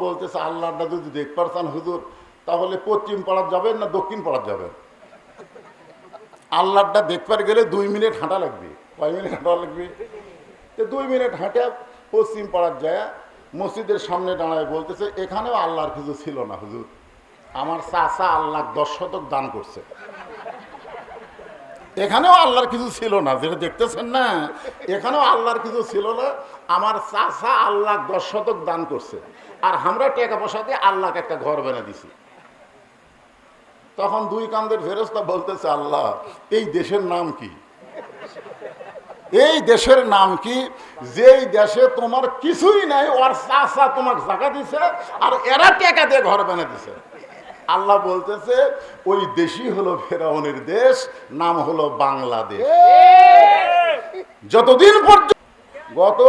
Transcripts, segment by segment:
বলতেছে আল্লাহটা যদি দেখতে চান হুজুর তাহলে পশ্চিম পাড়ার যাবেন না দক্ষিণ পাড়ার যাবেন? আল্লাহটা দেখবার গেলে 2 মিনিট হাঁটা লাগবে। কয় মিনিট হাঁটা লাগবে? তো 2 মিনিট হাঁটে পশ্চিম পাড়ার যায় মসজিদের সামনে দাঁড়ায় বলতেছে এখানেও আল্লাহর কিছু ছিল না হুজুর, আমার চাচা আল্লাহ 10 শতক দান করছে। এখানেও আল্লাহর কিছু ছিল না, যেটা দেখতেছেন না, এখানেও আল্লাহর কিছু ছিল না, আমার চাচা আল্লাহ 10 শতক দান করছে, আর আমরা টাকা পয়সা দিয়ে আল্লাহকে একটা ঘর বানিয়ে দিছি। তখন 2 কান্দের ফেরেশতা বলতেছে আল্লাহ এই দেশের নাম কি? এই দেশের নাম কি যেই দেশে তোমার কিছুই নাই, ওর চাচা তোমাকে জায়গা দিছে আর এরা টাকা দিয়ে ঘর বানিয়ে দিছে? আল্লাহ বলতেছে ওই দেশই হলো ফেরাউনের দেশ, নাম হলো বাংলাদেশ। যতদিন পর্যন্ত গত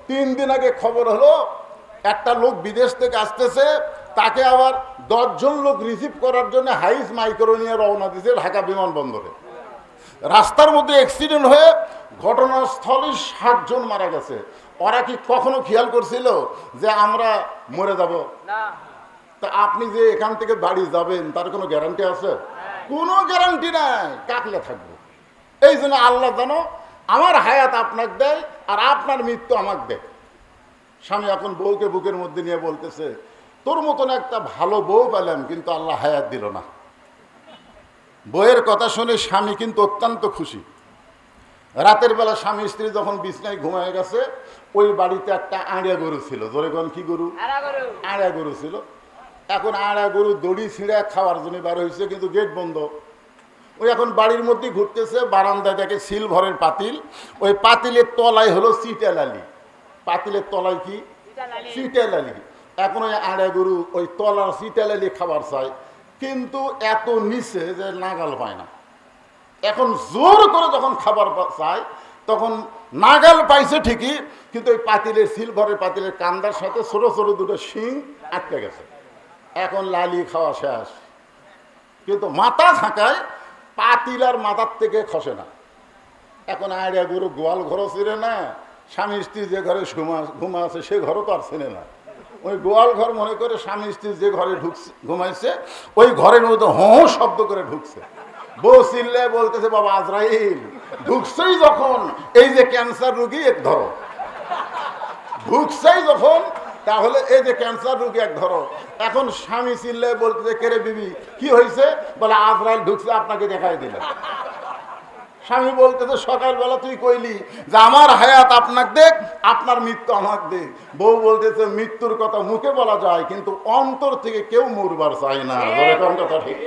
3 দিন আগে খবর হলো একটা লোক বিদেশ থেকে আসতেছে, তাকে আবার 10 জন লোক রিসিভ করার জন্য হাইস মাইক্রো নিয়ে রওনা দিয়েছে ঢাকা বিমানবন্দরে। রাস্তার মধ্যে অ্যাক্সিডেন্ট হয়ে ঘটনাস্থলে 60 জন মারা গেছে। ওরা কি কখনো খেয়াল করছিল যে আমরা মরে যাব? তা আপনি যে এখান থেকে বাড়ি যাবেন তার কোনো গ্যারান্টি আছে? কোনো গ্যারান্টি নাই, কাকলে থাকবো। এই জন্য আল্লাহ জানো আমার হায়াত আপনাকে দেয় আর আপনার মৃত্যু আমাকে দেয়। স্বামী এখন বউকে বুকের মধ্যে নিয়ে বলতেছে তোর মতন একটা ভালো বউ পেলাম কিন্তু আল্লাহ হায়াত দিল না। বউয়ের কথা শুনে স্বামী কিন্তু অত্যন্ত খুশি। রাতের বেলা স্বামী স্ত্রী যখন বিছনায় ঘুমায় গেছে, ওই বাড়িতে একটা আড়িয়া গরু ছিল। জোরে কোন কি গরু? আড়িয়া গরু ছিল। এখন আড়া গরু দড়ি ছিঁড়ে খাওয়ার জন্য বার হয়েছে, কিন্তু গেট বন্ধ। ওই এখন বাড়ির মধ্যে ঘুরতেছে, বারান্দায় দেখে সিলভারের পাতিল, ওই পাতিলের তলায় হলো চিটালালি। পাতিলের তলায় কি? চিটালালি। এখন ওই আড়া গরু ওই তলার চিটালালি খাবার চায়, কিন্তু এত নিচে যে নাগাল পায় না। এখন জোর করে যখন খাবার চায় তখন নাগাল পাইছে ঠিকই, কিন্তু ওই পাতিলের সিলভারের পাতিলের কান্দার সাথে ছোট ছোট দুটো শিং আটকে গেছে। এখন লালি খাওয়া শেষ, কিন্তু মাথা থাকায় পাতিল আর মাথার থেকে খসে না। এখন আড়িয়া গরু গোয়াল ঘরও চিনে না, স্বামী স্ত্রী যে ঘরে ঘুমা আছে সে ঘরও তো আর চেনে না। ওই গোয়াল ঘর মনে করে স্বামী স্ত্রী যে ঘরে ঘুমাইছে ওই ঘরের মধ্যে হঁ শব্দ করে ঢুকছে। বউ চিল্লে বলতেছে বাবা আজরাইল ঢুকছেই যখন, এই যে ক্যান্সার রুগী এক ধরো, ঢুকছেই যখন তাহলে এই যে ক্যান্সার রোগী এক ধরো। এখন স্বামী চিল্লে বলতেছে কেরে বিবি কি হয়েছে? বলে আজরাইল ঢুকছে, আপনাকে দেখাই দিল। স্বামী বলতেছে সকালবেলা তুই কইলি যে আমার হায়াত আপনাকে দেখ, আপনার মৃত্যু আমাকে দেখ। বউ বলতেছে মৃত্যুর কথা মুখে বলা যায় কিন্তু অন্তর থেকে কেউ মরবার চায় না। কথা ঠিক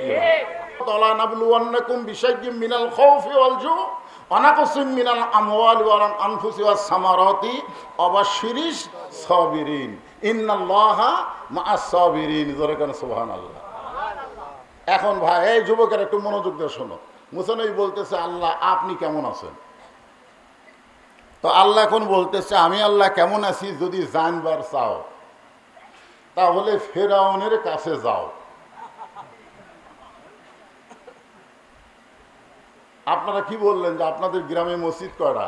তলা নাবলুয়ান্নাকুম বিশাইয়্যিম মিনাল খাউফি ওয়াল জু অনাকসিম মিনাল আমওয়ালি ওয়াল আনফুসি ওয়াস সামারাতি ওয়াবাশশিরিস সাবিরিন ইন্নাল্লাহা মাআস সাবিরিন। জোরে কেন সুবহানাল্লাহ। এখন ভাই এই যুবকের একটু মনোযোগ দিয়ে শোনো। মুসানবী বলতেছে আল্লাহ আপনি কেমন আছেন? তো আল্লাহ এখন বলতেছে আমি আল্লাহ কেমন আছি যদি জানবার চাও তাহলে ফেরাউনের কাছে যাও। আপনারা কি বললেন যে আপনাদের গ্রামে মসজিদ কয়টা?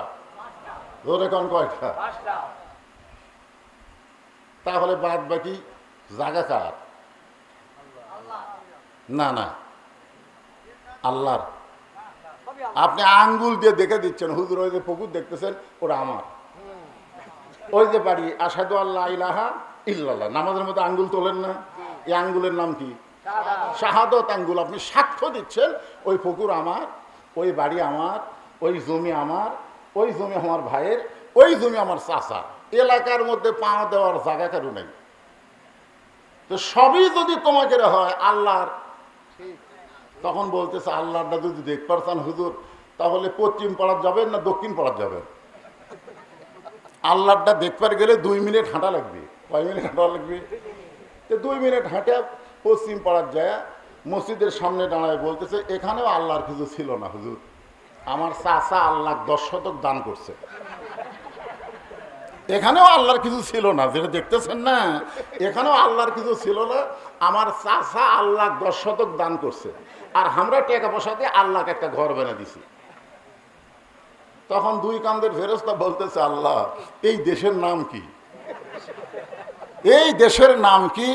ধরে কোন কয়টা? তাহলে বাদ বাকি জায়গা কার? না না আল্লাহর। আপনি আঙ্গুল দিয়ে দেখে দিচ্ছেন হুজুর ওই যে পুকুর দেখতেছেন ওটা আমার, ওই যে বাড়ি আশহাদু আল্লা ইলাহা ইল্লাল্লাহ, নামাজের মধ্যে আঙ্গুল তোলেন না, এই আঙ্গুলের নাম কি? শাহাদত আঙ্গুল। আপনি সাক্ষ্য দিচ্ছেন ওই পুকুর আমার, ওই বাড়ি আমার, ওই জমি আমার, ওই জমি আমার ভাইয়ের, ওই জমি আমার চাচা। এলাকার মধ্যে পা দেওয়ার জায়গা কারো নেই। তো সবই যদি তোমাকে হয় আল্লাহর, তখন বলতেছে আল্লাহটা যদি দেখতে চান হুজুর তাহলে পশ্চিম পাড়ার যাবেন না দক্ষিণ পাড়ার যাবেন? আল্লাহটা দেখবার গেলে 2 মিনিট হাঁটা লাগবে। কয় মিনিট হাঁটা লাগবে? তো 2 মিনিট হাঁটে পশ্চিম পাড়ার যায় মসজিদের সামনে দাঁড়ায় বলতেছে এখানেও আল্লাহর কিছু ছিল না হুজুর, আমার চাচা আল্লাহ 10 শতক দান করছে। এখানেও আল্লাহর কিছু ছিল না, যেটা দেখতেছেন না, এখানেও আল্লাহর কিছু ছিল না, আমার চাচা আল্লাহ 10 শতক দান করছে, আর আমরা টাকা পয়সা দিয়ে আল্লাহকে একটা ঘর বানিয়ে দিছি। তখন 2 কান্দের ফেরেশতা বলতেছে আল্লাহ এই দেশের নাম কি? এই দেশের নাম কি?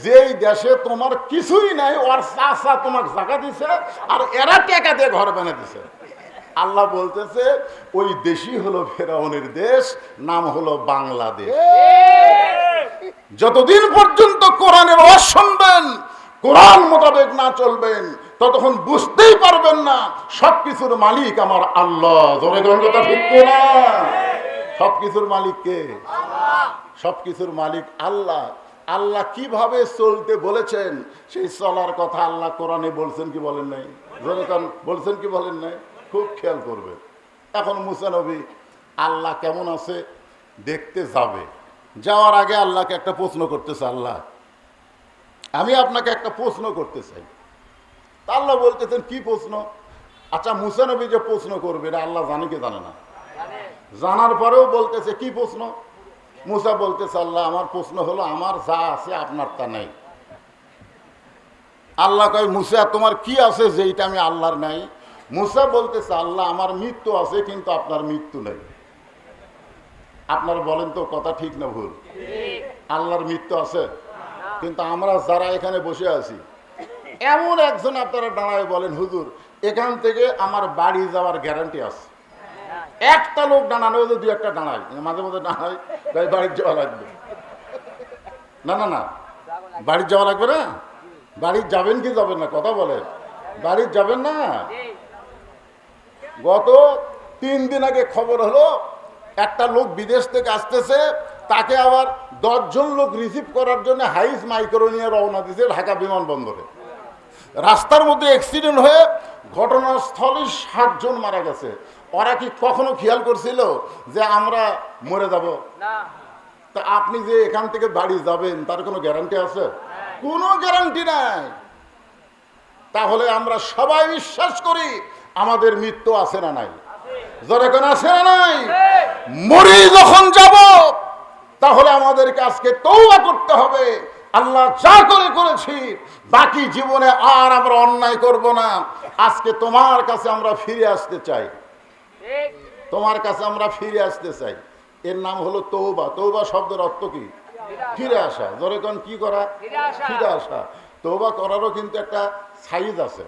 যেই দেশে তোমার কিছুই নাই, ওর চাচা তোমাকে জায়গা দিছে আর এরা টাকা দিয়ে ঘর বানিয়ে দিছে। আল্লাহ বলতেছে ওই দেশই হলো ফেরাউনের দেশ, নাম হলো বাংলাদেশ। যতদিন পর্যন্ত কোরআনের আওয়াজ শুনবেন, কোরআন মোতাবেক না চলবেন, ততক্ষণ বুঝতেই পারবেন না সবকিছুর মালিক আমার আল্লাহ। জোরে কথা ঠিক না? সবকিছুর মালিক কে? সবকিছুর মালিক আল্লাহ। আল্লাহ কিভাবে চলতে বলেছেন সেই চলার কথা আল্লাহ কোরআনে বলছেন কি বলেন নাই? বলছেন কি বলেন নাই? খুব খেয়াল করবেন। এখন মুসা নবী আল্লাহ কেমন আছে দেখতে যাবে, যাওয়ার আগে আল্লাহকে একটা প্রশ্ন করতেছে, আল্লাহ আমি আপনাকে একটা প্রশ্ন করতে চাই। তা আল্লাহ বলতেছেন কি প্রশ্ন? আচ্ছা মুসা নবী যে প্রশ্ন করবে এটা আল্লাহ জানে কি জানে না? জানার পরেও বলতেছে কি প্রশ্ন? মুসা বলতেছে আল্লাহ আমার প্রশ্ন হলো আমার যা আছে আপনার তা নাই। আল্লাহ কয় মুসা তোমার কি আছে যেইটা আমি আল্লাহর নাই? মুসা বলতেছে আল্লাহ আমার মৃত্যু আছে কিন্তু আপনার মৃত্যু নেই। আপনার বলেন তো কথা ঠিক না ভুল? আল্লাহর মৃত্যু আছে কিন্তু আমরা যারা এখানে বসে আছি এমন একজন আপনারা দাঁড়ায় বলেন হুজুর এখান থেকে আমার বাড়ি যাওয়ার গ্যারান্টি আছে। একটা লোক দাঁড়ানো হলে দুই একটা দাঁড়ায়, মাঝে মাঝে দাঁড়ায় তাই বাড়ির যাওয়া লাগবে। না না না, বাড়ির যাওয়া লাগবে না? বাড়ির যাবেন কি যাবেন না? কথা বলেন, বাড়ির যাবেন না? গত 3 দিন আগে খবর হলো একটা লোক বিদেশ থেকে আসতেছে, তাকে আবার 10 জন লোক রিসিভ করার জন্য হাইস মাইক্রো নিয়ে রওনা দিয়েছে ঢাকা বিমানবন্দরে। রাস্তার মধ্যে অ্যাক্সিডেন্ট হয়ে ঘটনাস্থলে 60 জন মারা গেছে। ওরা কি কখনো খেয়াল করছিল যে আমরা মরে যাব? তা আপনি যে এখান থেকে বাড়ি যাবেন তার কোনো গ্যারান্টি আছে? কোনো গ্যারান্টি নাই। তাহলে আমরা সবাই বিশ্বাস করি আমাদের মৃত্যু আছে না নাই? যখন আছে না নাই, মরি যখন যাব তাহলে আমাদেরকে আজকে তওবা করতে হবে। আল্লাহ যা করে করেছি, বাকি জীবনে আর আমরা অন্যায় করব না। আজকে তোমার কাছে আমরা ফিরে আসতে চাই, তোমার কাছে আমরা ফিরে আসতে চাই। এর নাম হলো তওবা। তওবা শব্দের অর্থ কি? ফিরে আসা। জোরে কোন কি করা? ফিরে আসা। তওবা করারও কিন্তু একটা সাইজ আছে।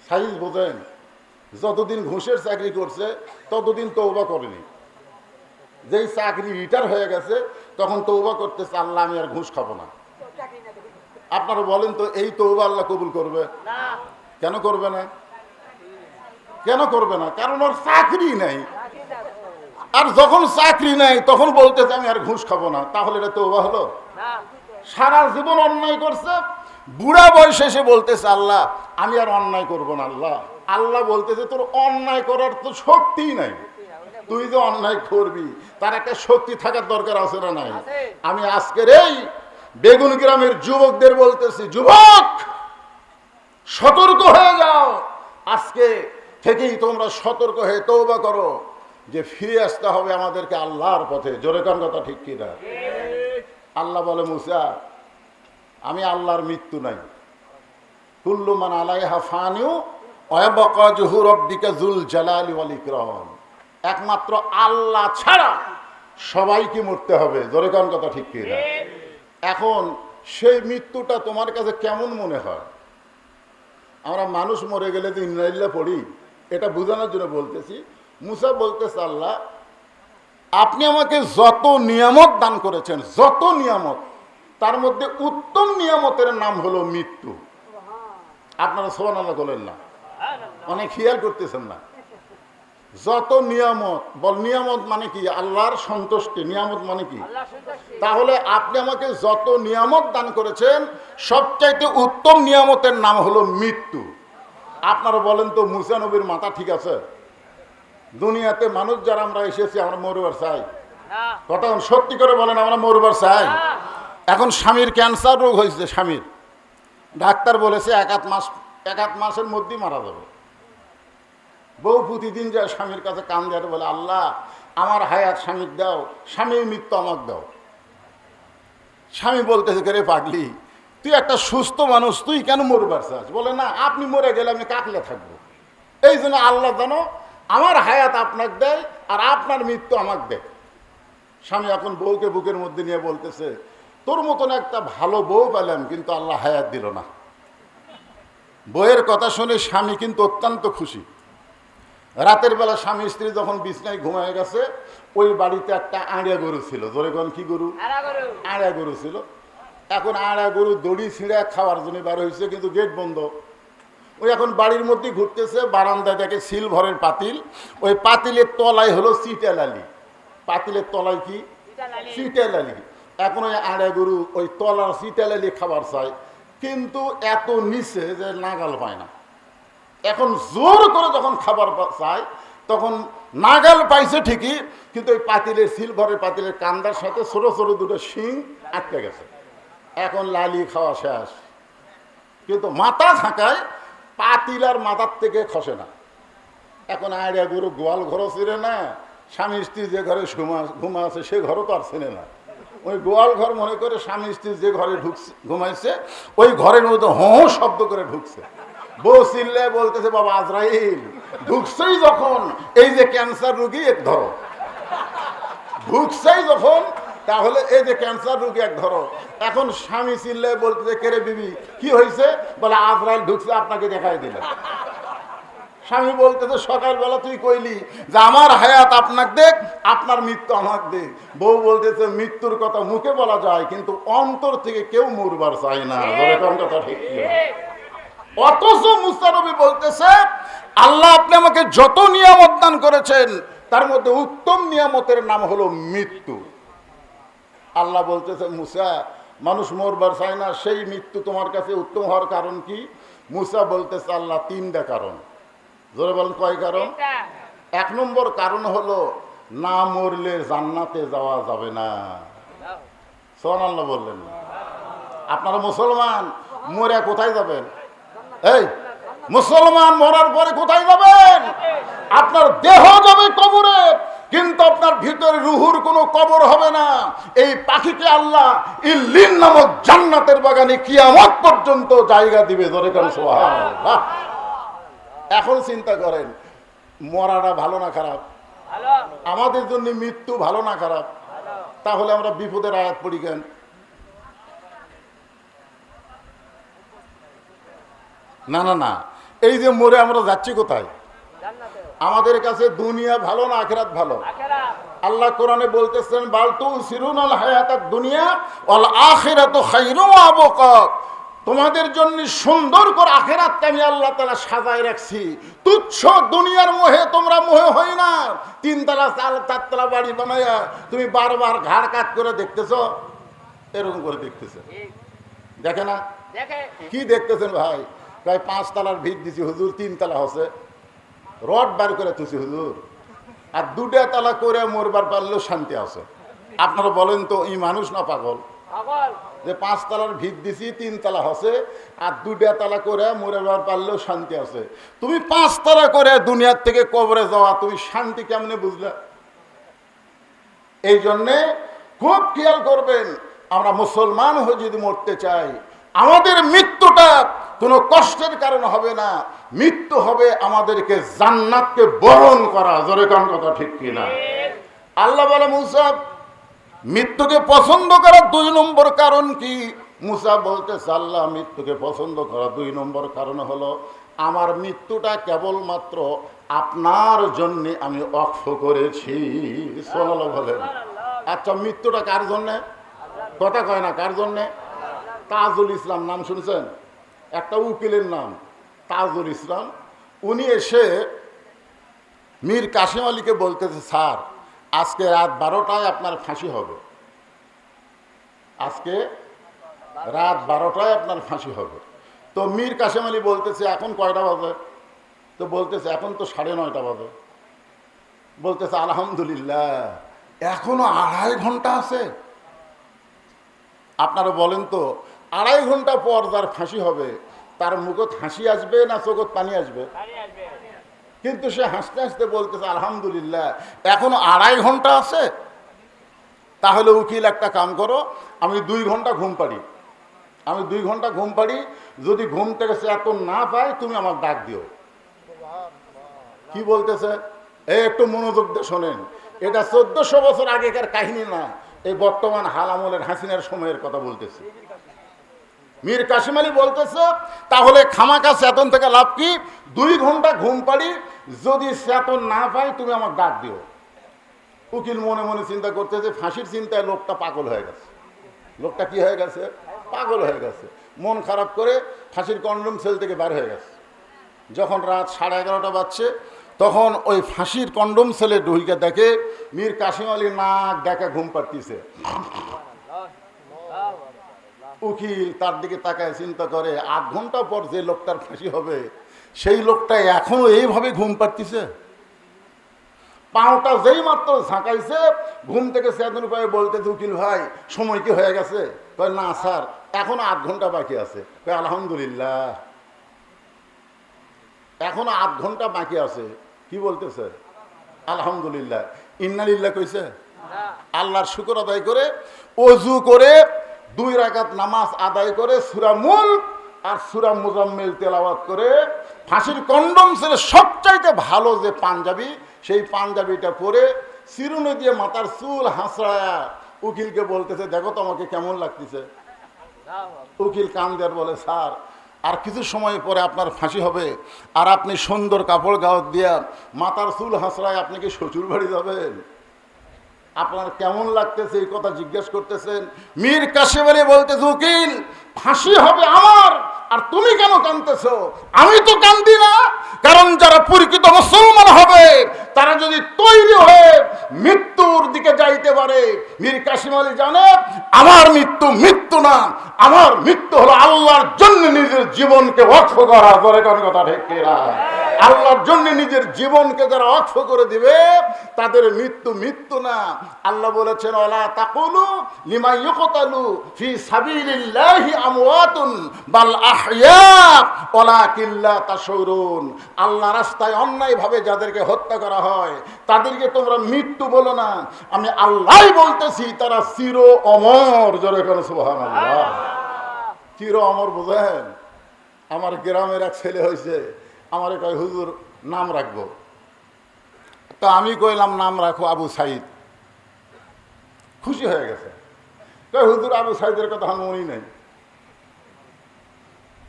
সাইজ বোঝেন? যতদিন ঘুষের চাকরি করছে ততদিন তওবা করেনি। যেই চাকরি রিটায়ার হয়ে গেছে তখন তওবা করতেছে আল্লাহ আমি আর ঘুষ খাবো না। আপনারা বলেন তো এই তওবা আল্লাহ কবুল করবে? কেন করবে না? কেন করবে না? কারণ ওর চাকরি নাই। আর যখন চাকরি নাই তখন বলতেছে আমি আর ঘুষ খাবো না। তাহলে এটা তওবা হলো? সারা জীবন অন্যায় করছে, বুড়া বয়সে এসে বলতেছে আল্লাহ আমি আর অন্যায় করবো না। আল্লাহ আল্লাহ বলতেছে তোর অন্যায় করার তো শক্তিই নাই, তুই যে অন্যায় করবি তার একটা শক্তি থাকার দরকার আছে না নাই? আমি আজকের এই বেগুন গ্রামের যুবকদের বলতেছি, যুবক সতর্ক হয়ে যাও। আজকে থেকেই তোমরা সতর্ক হয়ে তওবা করো যে ফিরে আসতে হবে আমাদেরকে আল্লাহর পথে। জোরে কান কথা ঠিক কি না? আল্লাহ বলে মুসা আমি আল্লাহর মৃত্যু নাই। কুল্লু মান আলাইহা ফানিউ ওয়া ইয়াবকা ওয়াজহু রাব্বিকা যুল জালালি ওয়াল ইকরাম। একমাত্র আল্লাহ ছাড়া সবাইকে মরতে হবে। জোরে কান কথা ঠিক কি না? এখন সেই মৃত্যুটা তোমার কাছে কেমন মনে হয়? আমরা মানুষ মরে গেলে যে ইন্না লিল্লাহ পড়ি, এটা বোঝানোর জন্য বলতেছি। মুসা বলতেছে আল্লাহ আপনি আমাকে যত নিয়ামত দান করেছেন, যত নিয়ামত, তার মধ্যে উত্তম নিয়ামতের নাম হলো মৃত্যু। আপনারা সুবহানাল্লাহ বলেন না? অনেক খেয়াল করতেছেন না? যত নিয়ামত, বল নিয়ামত মানে কি? আল্লাহর সন্তুষ্টি। নিয়ামত মানে কি? তাহলে আপনি আমাকে যত নিয়ামত দান করেছেন সবচাইতে উত্তম নিয়ামতের নাম হলো মৃত্যু। আপনারা বলেন তো মুসা নবীর মাথা ঠিক আছে? দুনিয়াতে মানুষ যারা আমরা এসেছি আমরা মরবার চাই? কথা সত্যি করে বলেন আমরা মরবার চাই? এখন স্বামীর ক্যান্সার রোগ হয়েছে, স্বামীর ডাক্তার বলেছে এক আধ মাসের মধ্যেই মারা যাবে। বউ প্রতিদিন যায় স্বামীর কাছে কান দিয়ে বলে আল্লাহ আমার হায়াত স্বামীর দাও, স্বামীর মৃত্যু আমাকে দাও। স্বামী বলতেছে রে পাগলি তুই একটা সুস্থ মানুষ, তুই কেন মরবার চাস? বলে না আপনি মরে গেলে আমি কাকলে থাকবো, এই জন্য আল্লাহ জানো আমার হায়াত আপনাকে দেয় আর আপনার মৃত্যু আমাকে দেয়। স্বামী এখন বউকে বুকের মধ্যে নিয়ে বলতেছে, তোর মতন একটা ভালো বউ পেলাম, কিন্তু আল্লাহ হায়াত দিল না। বউয়ের কথা শুনে স্বামী কিন্তু অত্যন্ত খুশি। রাতের বেলা স্বামী স্ত্রী যখন বিছনায় ঘুমায় গেছে, ওই বাড়িতে একটা আড়িয়া গরু ছিল। জোরে কোন কি গরু? আড়িয়া গরু ছিল। এখন আড়িয়া গরু দড়ি ছিঁড়ে খাওয়ার জন্য বার হয়েছে, কিন্তু গেট বন্ধ। ওই এখন বাড়ির মধ্যে ঘুরতেছে, বারান্দায় দেখে সিলভারের পাতিল, ওই পাতিলের তলায় হলো চিটালালি। পাতিলের তলায় কি? চিটালালি। এখন ওই আড়িয়া গরু ওই তলার চিটালালি খাবার চায়, কিন্তু এত নিচে যে নাগাল পায় না। এখন জোর করে যখন খাবার চায়, তখন নাগাল পাইছে ঠিকই, কিন্তু ওই পাতিলের সিলভারের পাতিলের কান্দার সাথে ছোট ছোট দুটো শিং আটকে গেছে। এখন লালি খাওয়া শেষ, কিন্তু মাথা থাকায় পাতিল আর মাথার থেকে খসে না। এখন আড়িয়া গরু গোয়াল ঘরও চিনে না, স্বামী স্ত্রী যে ঘরে ঘুমা আছে সে ঘরও তো আর চেনে না। ওই গোয়াল ঘর মনে করে স্বামী স্ত্রী যে ঘরে ঢুকছে ঘুমাইছে, ওই ঘরের মধ্যে হো শব্দ করে ঢুকছে। বউ চিল্লে বলতেছে, বাবা আজরাইল ঢুকছেই যখন, এই যে ক্যান্সার রুগী এক ধরো, ঢুকছেই যখন, তাহলে এই যে ক্যান্সার রুগী এক ধরো। এখন স্বামী চিল্লে বলতেছে, কেরে বিবি কি হয়েছে? বলে আজরাইল ঢুকছে, আপনাকে দেখাই দিলেন। স্বামী বলতেছে, সকালবেলা তুই কইলি যে আমার হায়াত আপনাকে দেখ, আপনার মৃত্যু আমাকে দেখ। বউ বলতেছে, মৃত্যুর কথা মুখে বলা যায়, কিন্তু অন্তর থেকে কেউ মরবার চায় না। কথা ঠিক। অথচ মুসা নবী বলতেছে, আল্লাহ আপনি আমাকে যত নিয়ামত দান করেছেন, তার মধ্যে উত্তম নিয়ামতের নাম হলো মৃত্যু। আল্লাহ বলতেছে, মুসা মানুষ মরবার চায় না, সেই মৃত্যু তোমার কাছে উত্তম হওয়ার কারণ কি? মুসা বলতেছে, আল্লাহ তিনটা কারণ। জোরে বলেন, কয় কারণ? এক নম্বর কারণ হলো, না মরলে জান্নাতে যাওয়া যাবে না। সুবহানাল্লাহ বললেন না? আপনারা মুসলমান, মরে কোথায় যাবেন? এই মুসলমান মরার পরে কোথায় যাবেন? আপনার দেহ যাবে কবরে, কিন্তু আপনার ভিতরে রুহুর কোনো কবর হবে না। এই পাখিকে আল্লাহ ইল্লিন নামক জান্নাতের বাগানে কিয়ামত পর্যন্ত জায়গা দিবে। জোরে কারণ সুবহানাল্লাহ। এখন চিন্তা করেন, মরাটা ভালো না খারাপ? আমাদের জন্য মৃত্যু ভালো না খারাপ? তাহলে আমরা বিপদের আয়াত পড়ি কেন? না না না, এই যে মরে আমরা যাচ্ছি কোথায়? আমাদের কাছে দুনিয়া ভালো না আখিরাত ভালো? আল্লাহ কোরআনে বলতেছেন, বাল তুসিরুনাল হায়াতাদ দুনিয়া ওয়াল আখিরাতু খায়রুম ওয়া আবকা। তোমাদের জন্য সুন্দর করে আখিরাতকে আমি আল্লাহ তাআলা সাজায় রাখছি। তুচ্ছ দুনিয়ার মোহে তোমরা মোহে হই না। তিনতলা চারতলা বাড়ি বানায়া তুমি বারবার ঘাড় কাত করে দেখতেছো, এরকম করে দেখতেছে, দেখে না? কি দেখতেছেন ভাই? প্রায় 5 তলার ভিত দিছি হুজুর, 3 তলা হচ্ছে, রড বার করে তুছি হুজুর, আর 2টা তলা করে মরবার পারলেও শান্তি আছে। আপনারা বলেন তো, এই মানুষ না পাগল? যে 5 তলার ভিত দিছি, 3 তলা হচ্ছে, আর 2টা তলা করে মরবার পারলেও শান্তি আছে। তুমি 5 তলা করে দুনিয়ার থেকে কবরে যাওয়া, তুমি শান্তি কেমনে বুঝলা? এই জন্যে খুব খেয়াল করবেন, আমরা মুসলমান হয়ে যদি মরতে চাই, আমাদের মৃত্যুটা কোনো কষ্টের কারণ হবে না, মৃত্যু হবে আমাদেরকে জান্নাতকে বরণ করা। জোরে কোন কথা ঠিক কিনা? আল্লাহ বলে, মুসা মৃত্যুকে পছন্দ করার 2 নম্বর কারণ কি? মুসা বলতেছে, আল্লাহ মৃত্যুকে পছন্দ করা 2 নম্বর কারণ হলো, আমার মৃত্যুটা কেবলমাত্র আপনার জন্য আমি ওয়াকফ করেছি। সুবহানাল্লাহ বলেন। আচ্ছা, মৃত্যুটা কার জন্যে? কথা কয় না, কার জন্যে? তাজুল ইসলাম নাম শুনছেন? একটা উকিলের নাম তাজুল ইসলাম। উনি এসে মীর কাসিম আলীকে বলতেছে, স্যার আজকে রাত 12টায় আপনার ফাঁসি হবে, আজকে রাত 12টায় আপনার ফাঁসি হবে। তো মীর কাসিম আলী বলতেছে, এখন কয়টা বাজে? তো বলতেছে, এখন তো 9:30 বাজে। বলতেছে, আলহামদুলিল্লাহ, এখনো 2.5 ঘন্টা আছে। আপনারা বলেন তো, 2.5 ঘন্টা পর যার ফাঁসি হবে, তার মুখত হাসি আসবে না চোখত পানি আসবে? কিন্তু সে হাসতে হাসতে বলতেছে, আলহামদুলিল্লাহ, এখনো 2.5 ঘন্টা আছে। তাহলে উকিল, একটা কাম করো, আমি 2 ঘন্টা ঘুম পাড়ি, আমি 2 ঘন্টা ঘুম পাড়ি, যদি ঘুম থেকে সে এত না পাই, তুমি আমার ডাক দিও। কি বলতেছে? এই একটু মনোযোগ দিয়ে শোনেন। এটা 1400 বছর আগেকার কাহিনী না, এই বর্তমান হাল আমলের হাসিনার সময়ের কথা বলতেছে। মীর কাসিম আলী বলতেছে, তাহলে খামাকা চেতন থেকে লাভ কি? 2 ঘন্টা ঘুম পাড়ি, যদি চেতন না পাই তুমি আমাকে ডাক দিও। উকিল মনে মনে চিন্তা করতেছে, ফাঁসির চিন্তায় লোকটা পাগল হয়ে গেছে। লোকটা কি হয়ে গেছে? পাগল হয়ে গেছে। মন খারাপ করে ফাঁসির কন্ডম সেল থেকে বার হয়ে গেছে। যখন রাত 11:30 বাজছে, তখন ওই ফাঁসির কন্ডম সেলে ঢুকে দেখে মীর কাসিম আলী নাক দেখা ঘুম পাড়তিছে। উকিল তার দিকে তাকায় চিন্তা করে, 8 ঘন্টা পর যে লোকটার ফাঁসি হবে সেই লোকটা এখনো এইভাবে ঘুম পাড়তিছে। পাওটা যেই মাত্র ঝাঁকাইছে, ঘুম থেকে চেতন পায়ে বলতেছে, উকিল ভাই সময় কি হয়ে গেছে? কয় না স্যার, এখনো 8 ঘন্টা বাকি আছে। কয় আলহামদুলিল্লাহ, এখনো 8 ঘন্টা বাকি আছে। কি বলতেছে? আলহামদুলিল্লাহ। ইন্নালিল্লাহ কইছে? আল্লাহর শুকর আদায় করে ওযু করে 2 রাকাত নামাজ আদায় করে সূরা মুলক আর সূরা মুজাম্মিল তেলাওয়াত করে ফাঁসির কন্ডম ছেড়ে সবচাইতে ভালো যে পাঞ্জাবি, সেই পাঞ্জাবিটা পরে চিরুনি দিয়ে মাথার চুল হাসড়ায়া উকিলকে বলতেছে, দেখো তো আমাকে কেমন লাগতেছে। উকিল কান দেয়ার বলে, স্যার আর কিছু সময় পরে আপনার ফাঁসি হবে, আর আপনি সুন্দর কাপড় গাওয়াত দিয়া মাথার চুল হাসড়ায় আপনি কি শ্বশুর বাড়ি যাবেন? আপনার কেমন লাগতেছে এই কথা জিজ্ঞেস করতেছেন। মীর কাসিম আলী বলতেছে, উকিল ফাঁসি হবে আমার, আর তুমি কেন কাঁদতেছো? আমি তো কান্দি না, কারণ যারা পরিচিত মুসলমান হবে তারা যদি তৈরি হয়ে মৃত্যুর দিকে যাইতে পারে, মীর কাসিম আলী জানে আমার মৃত্যু মৃত্যু না, আমার মৃত্যু হলো আল্লাহর জন্য নিজের জীবনকে ওয়াকফ করা। করে কোন কথা ঠিক কিনা? আল্লাহর জন্য নিজের জীবনকে যারা ওয়াকফ করে দিবে তাদের মৃত্যু মৃত্যু না। আল্লাহ বলেছেন, ওয়ালা তাকুলু লিমা ইউকতালু ফি সাবিলিল্লাহি আমওয়াতুন বাল আহইয়া ওয়ালাকিন লা তাশউরুন। আল্লাহর রাস্তায় অন্যায়ভাবে যাদেরকে হত্যা করা হয় তাদেরকে তোমরা মৃত্যু বলো না, আমি আল্লাহই বলতেছি তারা চির অমর। জোরে করে সুবহানাল্লাহ। চির অমর বুঝেন? আমার গ্রামের এক ছেলে হয়েছে, আমারে কয় হুজুর নাম রাখবো। তা আমি কইলাম নাম রাখো আবু সাইদ। খুশি হয়ে গেছে। কয় হুজুর আবু সাইদের কথা আমার মনেই নাই।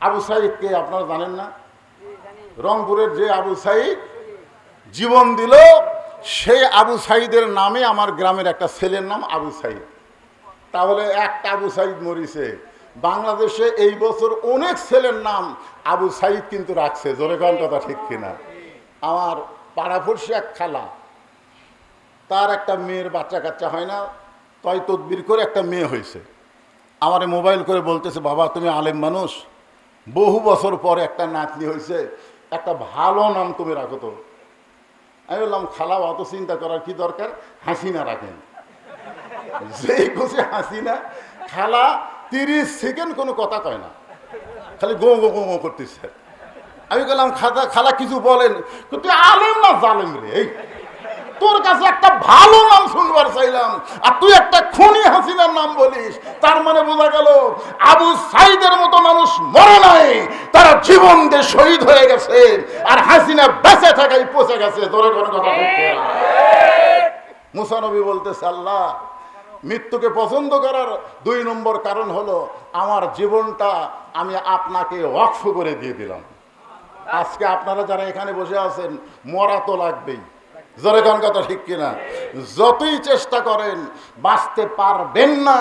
আবু সাইদ কে আপনারা জানেন না? রংপুরের যে আবু সাইদ জীবন দিল, সেই আবু সাইদের নামে আমার গ্রামের একটা ছেলের নাম আবু সাইদ। তাহলে একটা আবু সাইদ মরিছে। বাংলাদেশে এই বছর অনেক ছেলের নাম আবু সাইদ কিন্তু রাখছে। জোরে কোন কথা ঠিক কিনা? আমার পাড়াপড়শি এক খালা, তার একটা মেয়ের বাচ্চা কাচ্চা হয় না, তয় তদবির করে একটা মেয়ে হয়েছে। আমারে মোবাইল করে বলতেছে, বাবা তুমি আলেম মানুষ, বহু বছর পরে একটা নাতনি হয়েছে, একটা ভালো নাম তুমি রাখো তো। আমি বললাম, খালা অত চিন্তা করার কি দরকার, হাসিনা রাখেন। যেই খুশি হাসিনা। খালা 30 সেকেন্ড কোনো কথা কয় না, খালি গো গো গো করতেছে। আমি বললাম, খালা কিছু বলেন? তুই আলেম না জালেম রে, এই তোর কাছে একটা ভালো নাম শুনবার চাইলাম, আর তুই একটা খুনি হাসিনার নাম বলিস। তার মানে বোঝা গেল আবু সাইদের মতো মানুষ মরে নাই, তারা জীবন দিয়ে শহীদ হয়ে গেছে, আর হাসিনা বেঁচে থাকাই পচে গেছে। তোর কোনো কথা বলতে? মুসা নবী বলতেছে, আল্লাহ মৃত্যুকে পছন্দ করার 2 নম্বর কারণ হলো আমার জীবনটা আমি আপনাকে ওয়াকফ করে দিয়ে দিলাম। আজকে আপনারা যারা এখানে বসে আছেন, মরা তো লাগবেই। জোরে কোন কথা ঠিক কিনা? যতই চেষ্টা করেন বাঁচতে পারবেন না।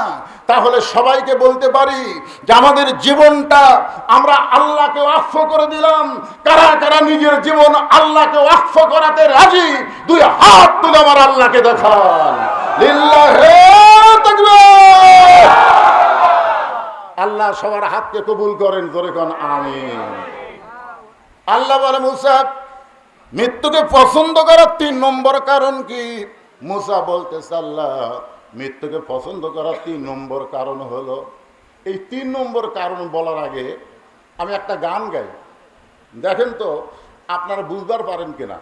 তাহলে সবাইকে বলতে পারি যে আমাদের জীবনটা আমরা আল্লাহকে ওয়াকফ করে দিলাম। কারা কারা নিজের জীবন আল্লাহকে ওয়াকফ করাতে রাজি? 2 হাত তুলে আমার আল্লাহকে দেখান। লিল্লাহি তাকবীর। আল্লাহ সবার হাতকে কবুল করেন। জোরে কোন আমিন। আল্লাহ বলে, মুসা মৃত্যুকে পছন্দ করার 3 নম্বর কারণ কি? মুসা বলতেছে, আল্লাহ মৃত্যুকে পছন্দ করার 3 নম্বর কারণ হলো, এই 3 নম্বর কারণ বলার আগে আমি একটা গান গাই, দেখেন তো আপনারা বুঝবার পারেন কিনা।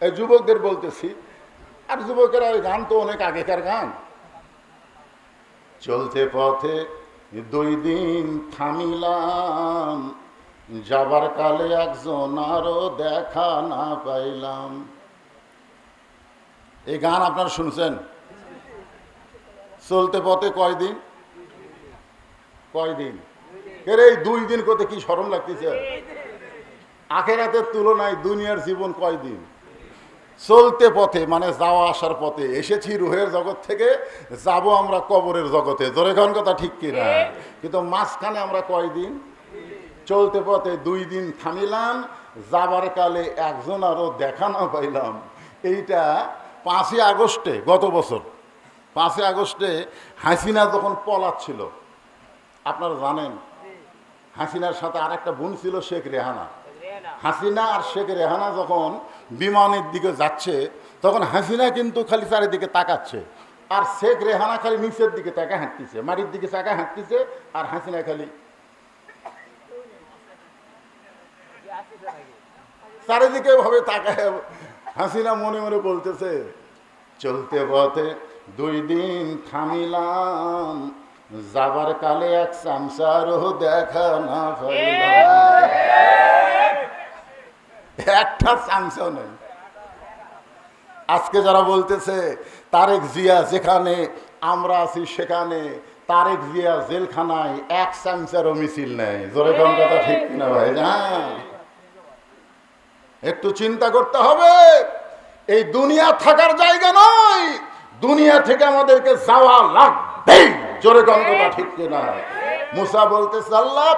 এই যুবকদের বলতেছি, আর যুবকেরা এই গান তো অনেক আগেকার গান। চলতে পথে 2 দিন থামিলাম, যাবার কালে একজন আরো দেখা না পাইলাম। এই গান আপনারা শুনছেন? চলতে পথে কয়দিন? কয়দিন? এর এই 2 দিন করতে কি শরম লাগতেছে? আখেরাতের তুলনায় দুনিয়ার জীবন কয়দিন? চলতে পথে মানে যাওয়া আসার পথে। এসেছি রুহের জগৎ থেকে, যাব আমরা কবরের জগতে। জোরে কোন কথা ঠিক কিনা? কিন্তু মাঝখানে আমরা কয়দিন? চলতে পথে 2 দিন থামিলাম, যাবার কালে একজন আরো দেখা না পাইলাম। এইটা 5ই আগস্টে, গত বছর 5ই আগস্টে হাসিনা যখন পলাচ্ছিল, আপনারা জানেন হাসিনার সাথে আর একটা বোন ছিল শেখ রেহানা। হাসিনা আর শেখ রেহানা যখন বিমানের দিকে যাচ্ছে, তখন হাসিনা কিন্তু খালি চারিদিকে তাকাচ্ছে, আর শেখ রেহানা খালি নিচের দিকে তাকা হাঁটতেছে, মাটির দিকে তাকা হাঁটতেছে, আর হাসিনা খালি চারিদিকে ভাবে তাকায়। হাসিনা মনে মনে বলতেছে, চলতে পথে 2 দিন থামিলাম, যাবার কালে এক চামচারও দেখা না পাইলাম। একটা চামচাও নেই। আজকে যারা বলতেছে তারেক জিয়া যেখানে, আমরা আছি সেখানে, তারেক জিয়া জেলখানায়, এক চামচারও মিছিল নেই। জোরে কোন কথা ঠিক না ভাই? না, একটু চিন্তা করতে হবে। এই দুনিয়া থাকার জায়গা নয়, দুনিয়া থেকে আমাদেরকে যাওয়া লাগবে। জোরে কোন কথা ঠিক কিনা? মুসা বলতেছে, আল্লাহ